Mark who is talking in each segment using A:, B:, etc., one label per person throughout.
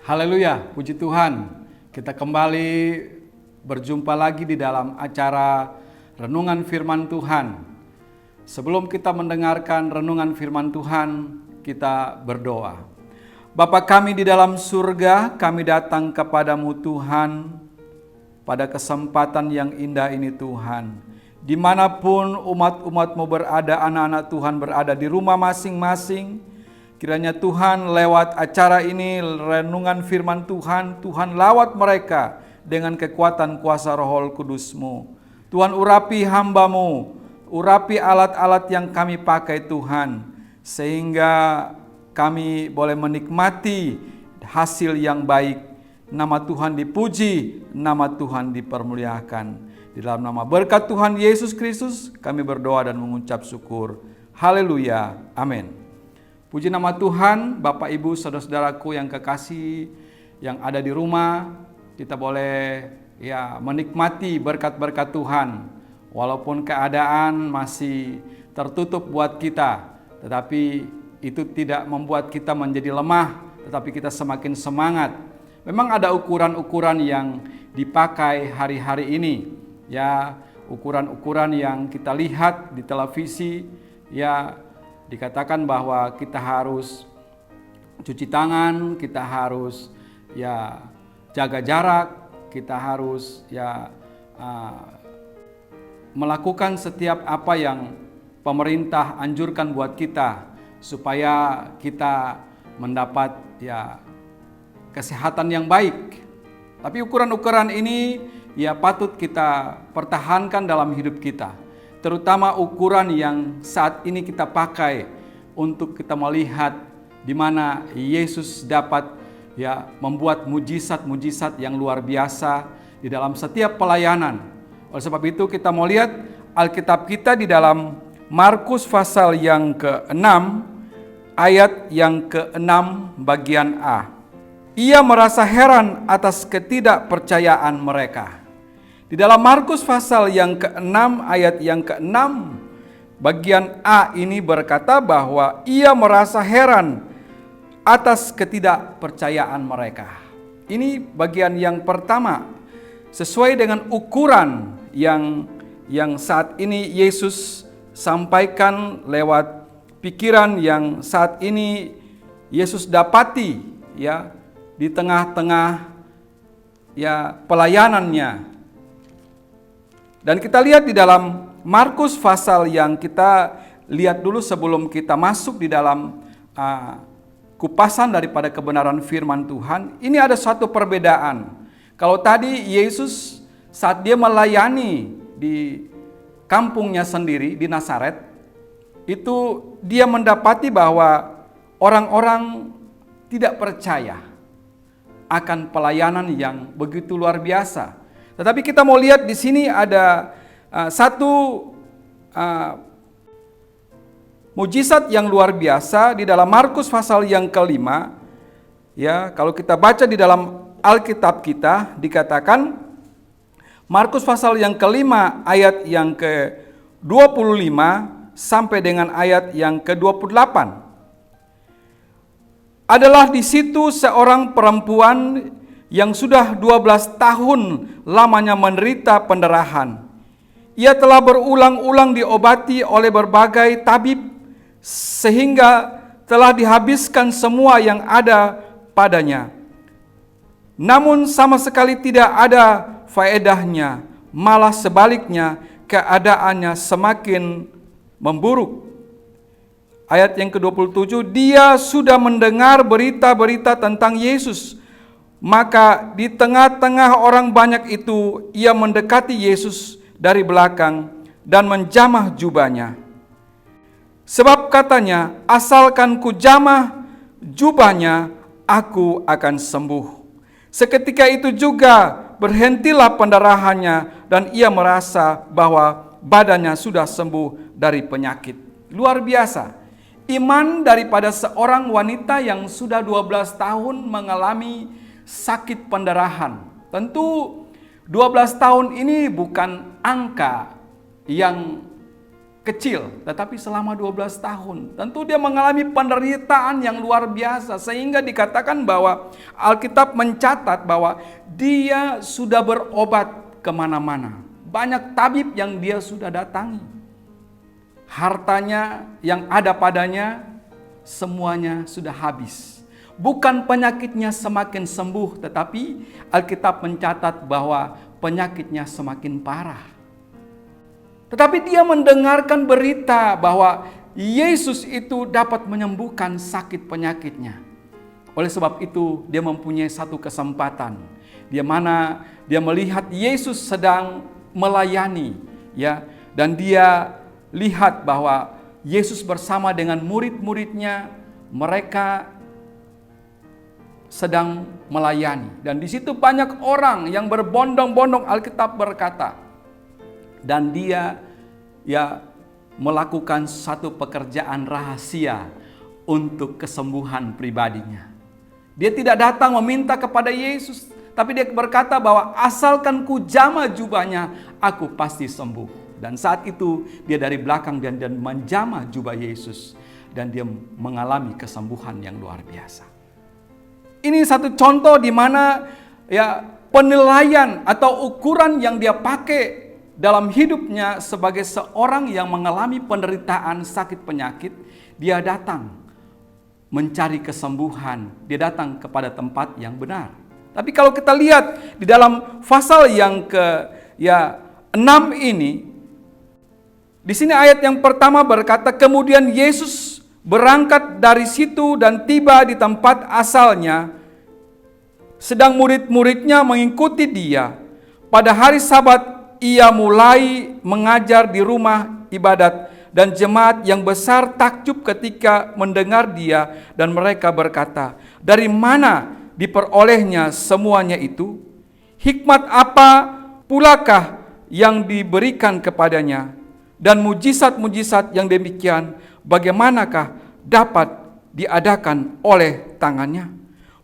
A: Haleluya, puji Tuhan. Kita kembali berjumpa lagi di dalam acara Renungan Firman Tuhan. Sebelum kita mendengarkan renungan firman Tuhan, kita berdoa. Bapa kami di dalam surga, kami datang kepadamu Tuhan, pada kesempatan yang indah ini Tuhan. Dimanapun umat-umatmu berada, anak-anak Tuhan berada di rumah masing-masing, kiranya Tuhan lewat acara ini, renungan firman Tuhan, Tuhan lawat mereka dengan kekuatan kuasa Roh Kudus-Mu. Tuhan urapi hamba-Mu, urapi alat-alat yang kami pakai Tuhan, sehingga kami boleh menikmati hasil yang baik. Nama Tuhan dipuji, nama Tuhan dipermuliakan. Di dalam nama berkat Tuhan Yesus Kristus, kami berdoa dan mengucap syukur. Haleluya, amin. Puji nama Tuhan, Bapak Ibu saudara-saudaraku yang kekasih, yang ada di rumah, kita boleh menikmati berkat-berkat Tuhan. Walaupun keadaan masih tertutup buat kita, tetapi itu tidak membuat kita menjadi lemah, tetapi kita semakin semangat. Memang ada ukuran-ukuran yang dipakai hari-hari ini, ukuran-ukuran yang kita lihat di televisi, dikatakan bahwa kita harus cuci tangan, kita harus jaga jarak, kita harus melakukan setiap apa yang pemerintah anjurkan buat kita supaya kita mendapat kesehatan yang baik. Tapi ukuran-ukuran ini patut kita pertahankan dalam hidup kita. Terutama ukuran yang saat ini kita pakai untuk kita melihat di mana Yesus dapat membuat mujizat-mujizat yang luar biasa di dalam setiap pelayanan. Oleh sebab itu kita mau lihat Alkitab kita di dalam Markus pasal yang ke-6 ayat yang ke-6 bagian A. Ia merasa heran atas ketidakpercayaan mereka. Di dalam Markus pasal yang ke-6 ayat yang ke-6 bagian A ini berkata bahwa ia merasa heran atas ketidakpercayaan mereka. Ini bagian yang pertama, sesuai dengan ukuran yang saat ini Yesus sampaikan lewat pikiran yang saat ini Yesus dapati di tengah-tengah pelayanannya. Dan kita lihat di dalam Markus pasal yang kita lihat dulu sebelum kita masuk di dalam kupasan daripada kebenaran firman Tuhan. Ini ada suatu perbedaan. Kalau tadi Yesus saat dia melayani di kampungnya sendiri di Nazaret, itu dia mendapati bahwa orang-orang tidak percaya akan pelayanan yang begitu luar biasa. Tetapi kita mau lihat di sini ada satu mujizat yang luar biasa di dalam Markus pasal yang ke-5. Kalau kita baca di dalam Alkitab kita dikatakan Markus pasal yang ke-5 ayat yang ke-25 sampai dengan ayat yang ke-28. Adalah di situ seorang perempuan yang sudah 12 tahun lamanya menderita pendarahan. Ia telah berulang-ulang diobati oleh berbagai tabib sehingga telah dihabiskan semua yang ada padanya. Namun sama sekali tidak ada faedahnya, malah sebaliknya keadaannya semakin memburuk. Ayat yang ke-27, dia sudah mendengar berita-berita tentang Yesus. Maka di tengah-tengah orang banyak itu, ia mendekati Yesus dari belakang dan menjamah jubahnya. Sebab katanya, asalkan ku jamah jubahnya, aku akan sembuh. Seketika itu juga berhentilah pendarahannya dan ia merasa bahwa badannya sudah sembuh dari penyakit. Luar biasa. Iman daripada seorang wanita yang sudah 12 tahun mengalami sakit pendarahan. Tentu 12 tahun ini bukan angka yang kecil, tetapi selama 12 tahun. Tentu dia mengalami penderitaan yang luar biasa, sehingga dikatakan bahwa Alkitab mencatat bahwa dia sudah berobat kemana-mana. Banyak tabib yang dia sudah datangi. Hartanya yang ada padanya semuanya sudah habis. Bukan penyakitnya semakin sembuh, tetapi Alkitab mencatat bahwa penyakitnya semakin parah. Tetapi dia mendengarkan berita bahwa Yesus itu dapat menyembuhkan sakit penyakitnya. Oleh sebab itu dia mempunyai satu kesempatan, di mana dia melihat Yesus sedang melayani, ya, dan dia lihat bahwa Yesus bersama dengan murid-muridnya, mereka sedang melayani. Dan di situ banyak orang yang berbondong-bondong, Alkitab berkata. Dan dia melakukan satu pekerjaan rahasia untuk kesembuhan pribadinya. Dia tidak datang meminta kepada Yesus, tapi dia berkata bahwa asalkan ku jama jubahnya, aku pasti sembuh. Dan saat itu dia dari belakang dan menjamah jubah Yesus, dan dia mengalami kesembuhan yang luar biasa. Ini satu contoh di mana penilaian atau ukuran yang dia pakai dalam hidupnya sebagai seorang yang mengalami penderitaan sakit penyakit. Dia datang mencari kesembuhan, dia datang kepada tempat yang benar. Tapi kalau kita lihat di dalam pasal yang ke-6 ini, di sini ayat yang pertama berkata, kemudian Yesus berangkat dari situ dan tiba di tempat asalnya, sedang murid-muridnya mengikuti dia. Pada hari Sabat ia mulai mengajar di rumah ibadat, dan jemaat yang besar takjub ketika mendengar dia, dan mereka berkata, dari mana diperolehnya semuanya itu? Hikmat apa pulakah yang diberikan kepadanya? Dan mujizat-mujizat yang demikian bagaimanakah dapat diadakan oleh tangannya?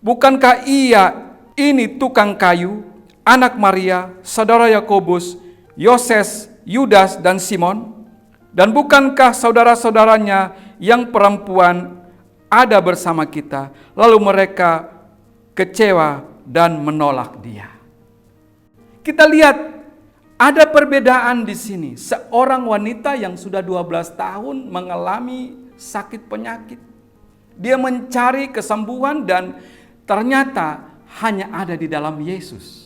A: Bukankah ia ini tukang kayu, anak Maria, saudara Yakobus, Yoses, Yudas, dan Simon? Dan bukankah saudara-saudaranya yang perempuan ada bersama kita? Lalu mereka kecewa dan menolak dia. Kita lihat ada perbedaan di sini. Seorang wanita yang sudah 12 tahun mengalami sakit penyakit. Dia mencari kesembuhan dan ternyata hanya ada di dalam Yesus.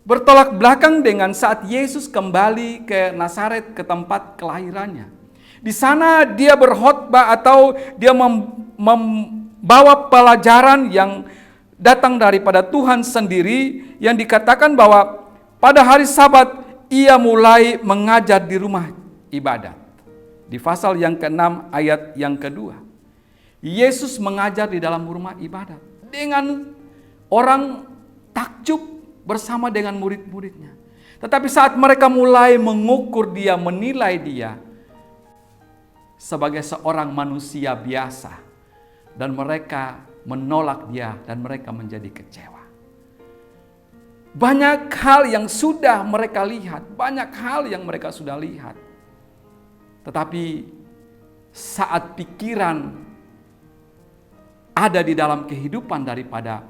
A: Bertolak belakang dengan saat Yesus kembali ke Nazaret, ke tempat kelahirannya. Di sana dia berkhotbah atau dia membawa pelajaran yang datang daripada Tuhan sendiri, yang dikatakan bahwa pada hari Sabat ia mulai mengajar di rumah ibadat. Di pasal yang ke-6 ayat yang kedua. Yesus mengajar di dalam rumah ibadat. Dengan orang takjub bersama dengan murid-muridnya. Tetapi saat mereka mulai mengukur dia, menilai dia sebagai seorang manusia biasa, dan mereka menolak dia dan mereka menjadi kecewa. Banyak hal yang sudah mereka lihat, banyak hal yang mereka sudah lihat. Tetapi saat pikiran ada di dalam kehidupan daripada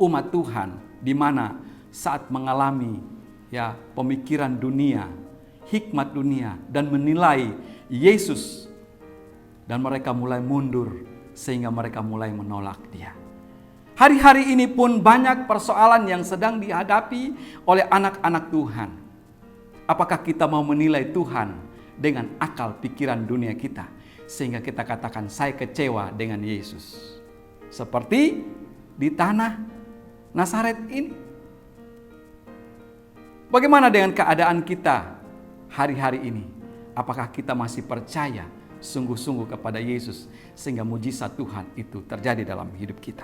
A: umat Tuhan, di mana saat mengalami pemikiran dunia, hikmat dunia, dan menilai Yesus, dan mereka mulai mundur sehingga mereka mulai menolak dia. Hari-hari ini pun banyak persoalan yang sedang dihadapi oleh anak-anak Tuhan. Apakah kita mau menilai Tuhan dengan akal pikiran dunia kita, sehingga kita katakan saya kecewa dengan Yesus, seperti di tanah Nazaret ini? Bagaimana dengan keadaan kita hari-hari ini? Apakah kita masih percaya sungguh-sungguh kepada Yesus sehingga mujizat Tuhan itu terjadi dalam hidup kita?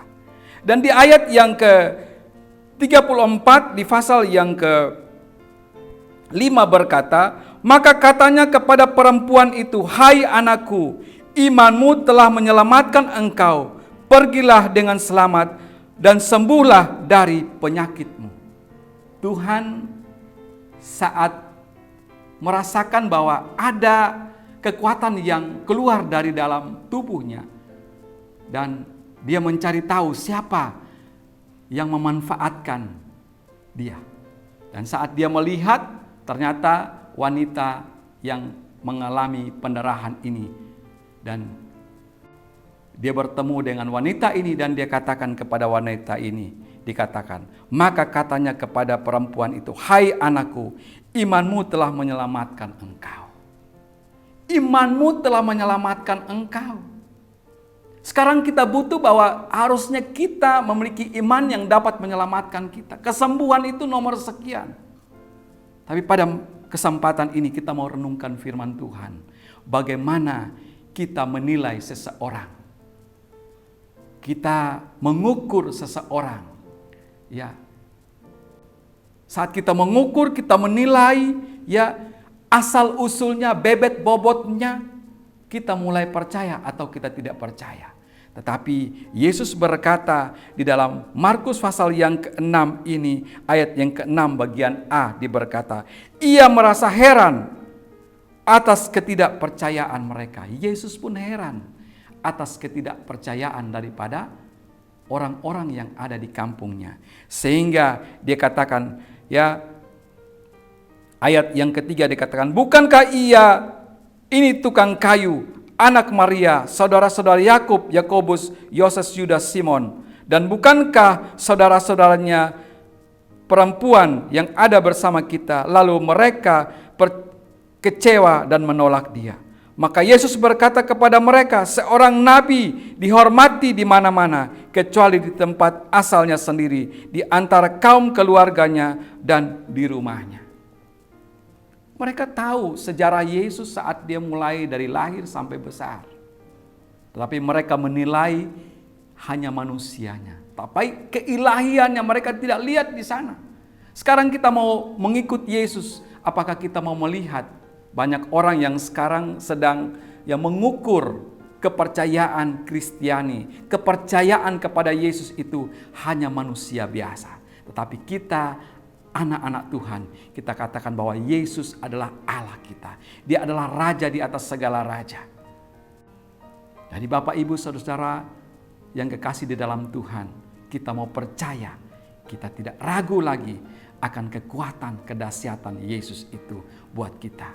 A: Dan di ayat yang ke-34 di pasal yang ke-5 berkata, maka katanya kepada perempuan itu, hai anakku, imanmu telah menyelamatkan engkau, pergilah dengan selamat dan sembuhlah dari penyakitmu. Tuhan saat merasakan bahwa ada kekuatan yang keluar dari dalam tubuhnya. Dan dia mencari tahu siapa yang memanfaatkan dia. Dan saat dia melihat, ternyata wanita yang mengalami pendarahan ini. Dan dia bertemu dengan wanita ini dan dia katakan kepada wanita ini, dikatakan, maka katanya kepada perempuan itu, hai anakku, imanmu telah menyelamatkan engkau. Imanmu telah menyelamatkan engkau. Sekarang kita butuh bahwa harusnya kita memiliki iman yang dapat menyelamatkan kita. Kesembuhan itu nomor sekian. Tapi pada kesempatan ini kita mau renungkan firman Tuhan. Bagaimana kita menilai seseorang. Kita mengukur seseorang. Ya. Saat kita mengukur, kita menilai, ya, asal usulnya, bebet bobotnya, kita mulai percaya atau kita tidak percaya. Tetapi Yesus berkata di dalam Markus pasal yang ke-6 ini, ayat yang ke-6 bagian A diberkata, ia merasa heran atas ketidakpercayaan mereka. Yesus pun heran atas ketidakpercayaan daripada orang-orang yang ada di kampungnya. Sehingga dia katakan, ya, ayat yang ketiga dikatakan, bukankah ia ini tukang kayu, anak Maria, saudara-saudara Yakub, Yakobus, Yoses, Yudas, Simon. Dan bukankah saudara-saudaranya perempuan yang ada bersama kita, lalu mereka kecewa dan menolak dia. Maka Yesus berkata kepada mereka, seorang nabi dihormati di mana-mana, kecuali di tempat asalnya sendiri, di antara kaum keluarganya dan di rumahnya. Mereka tahu sejarah Yesus saat dia mulai dari lahir sampai besar. Tetapi mereka menilai hanya manusianya. Tapi keilahiannya mereka tidak lihat di sana. Sekarang kita mau mengikut Yesus. Apakah kita mau melihat banyak orang yang sekarang sedang mengukur kepercayaan Kristiani. Kepercayaan kepada Yesus itu hanya manusia biasa. Tetapi kita anak-anak Tuhan, kita katakan bahwa Yesus adalah Allah kita. Dia adalah Raja di atas segala raja. Jadi Bapak, Ibu, Saudara yang kekasih di dalam Tuhan, kita mau percaya, kita tidak ragu lagi akan kekuatan, kedahsyatan Yesus itu buat kita.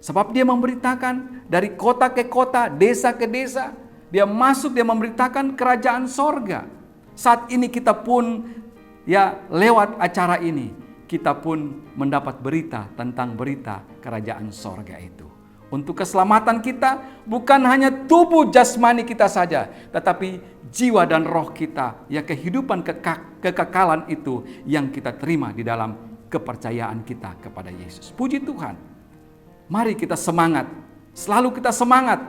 A: Sebab dia memberitakan dari kota ke kota, desa ke desa, dia masuk, dia memberitakan kerajaan sorga. Saat ini kita pun lewat acara ini, kita pun mendapat berita tentang berita kerajaan sorga itu. Untuk keselamatan kita, bukan hanya tubuh jasmani kita saja, tetapi jiwa dan roh kita, kehidupan kekekalan itu yang kita terima di dalam kepercayaan kita kepada Yesus. Puji Tuhan. Mari kita semangat, selalu kita semangat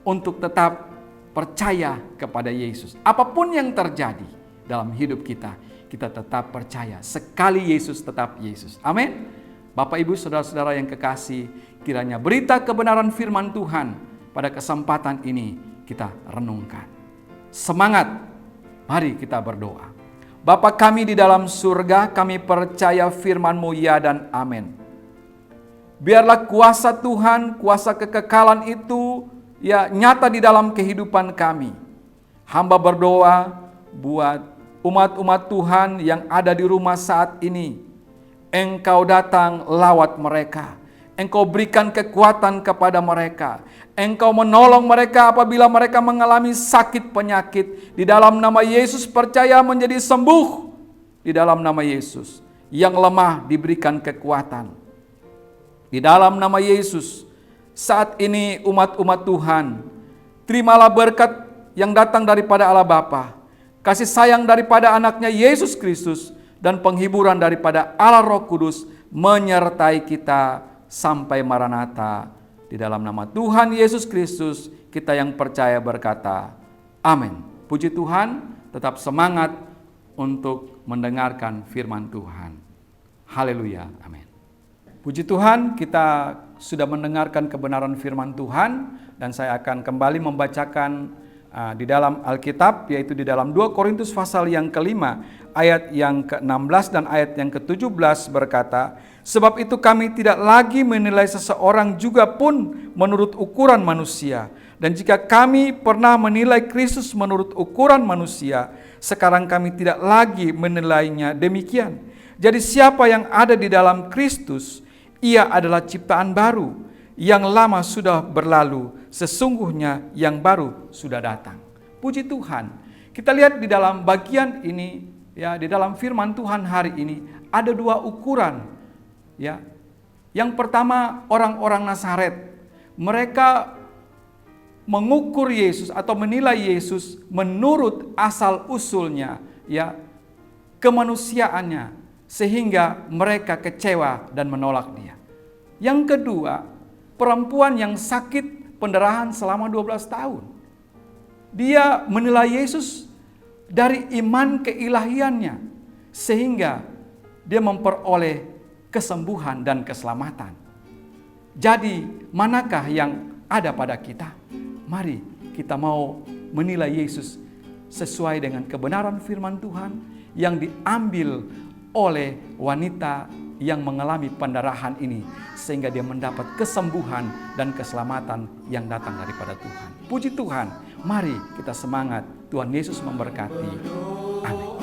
A: untuk tetap percaya kepada Yesus. Apapun yang terjadi dalam hidup kita, kita tetap percaya. Sekali Yesus, tetap Yesus. Amin. Bapak, Ibu, Saudara-saudara yang kekasih, kiranya berita kebenaran firman Tuhan pada kesempatan ini kita renungkan. Semangat, mari kita berdoa. Bapa kami di dalam surga, kami percaya firman-Mu ya dan amin. Biarlah kuasa Tuhan, kuasa kekekalan itu nyata di dalam kehidupan kami. Hamba berdoa buat umat-umat Tuhan yang ada di rumah saat ini. Engkau datang lawat mereka. Engkau berikan kekuatan kepada mereka. Engkau menolong mereka apabila mereka mengalami sakit penyakit. Di dalam nama Yesus percaya menjadi sembuh. Di dalam nama Yesus. Yang lemah diberikan kekuatan. Di dalam nama Yesus, saat ini umat-umat Tuhan, terimalah berkat yang datang daripada Allah Bapa, kasih sayang daripada anaknya Yesus Kristus, dan penghiburan daripada Allah Roh Kudus menyertai kita sampai Maranatha. Di dalam nama Tuhan Yesus Kristus, kita yang percaya berkata, amin. Puji Tuhan, tetap semangat untuk mendengarkan firman Tuhan. Haleluya, amin. Puji Tuhan, kita sudah mendengarkan kebenaran firman Tuhan, dan saya akan kembali membacakan di dalam Alkitab, yaitu di dalam 2 Korintus pasal yang ke-5 ayat yang ke-16 dan ayat yang ke-17 berkata, "Sebab itu kami tidak lagi menilai seseorang juga pun menurut ukuran manusia. Dan jika kami pernah menilai Kristus menurut ukuran manusia, sekarang kami tidak lagi menilainya demikian. Jadi siapa yang ada di dalam Kristus, ia adalah ciptaan baru. Yang lama sudah berlalu, sesungguhnya yang baru sudah datang." Puji Tuhan. Kita lihat di dalam bagian ini, ya, di dalam firman Tuhan hari ini ada dua ukuran, ya. Yang pertama, orang-orang Nazaret. Mereka mengukur Yesus atau menilai Yesus menurut asal usulnya, ya, kemanusiaannya, sehingga mereka kecewa dan menolak dia. Yang kedua, perempuan yang sakit pendarahan selama 12 tahun. Dia menilai Yesus dari iman keilahiannya, sehingga dia memperoleh kesembuhan dan keselamatan. Jadi, manakah yang ada pada kita? Mari kita mau menilai Yesus sesuai dengan kebenaran firman Tuhan yang diambil oleh wanita yang mengalami pendarahan ini, sehingga dia mendapat kesembuhan dan keselamatan yang datang daripada Tuhan. Puji Tuhan, mari kita semangat. Tuhan Yesus memberkati. Amin.